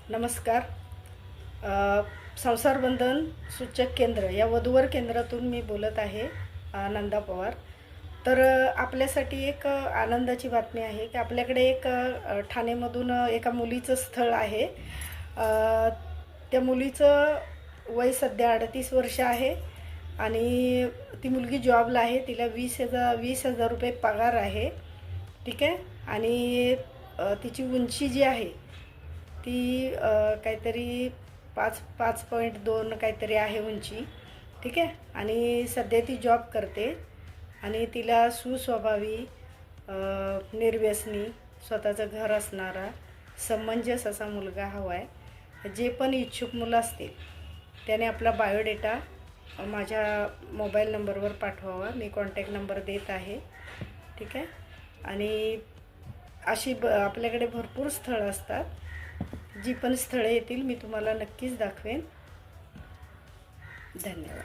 नमस्कार. संसार बंधन सूचक केंद्र या वधूवर केंद्रातून मी बोलत आहे, नंदा पवार. तर आपल्यासाठी एक आनंदाची बातमी आहे की आपल्याकडे एक ठाणेमधून एका मुलीचं स्थळ आहे. त्या मुलीचं वय सध्या 38 वर्ष आहे आणि ती मुलगी जॉबला आहे. तिला 20,000 रुपये पगार आहे. ठीक आहे. आणि तिची उंची जी आहे ती काहीतरी 5.2 काहीतरी आहे उंची. ठीक आहे. आणि सध्या ती जॉब करते आणि तिला सुस्वभावी, निर्व्यसनी, स्वतःचं घर असणारा, समंजस असा मुलगा हवा आहे. जे पण इच्छुक मुलं असतील त्याने आपला बायोडेटा माझ्या मोबाईल नंबरवर पाठवावा. मी कॉन्टॅक्ट नंबर देत आहे. ठीक आहे. आणि अशी आपल्याकडे भरपूर स्थळं असतात. जी पण स्थळे येतील मी तुम्हाला नक्कीच दाखवेन. धन्यवाद.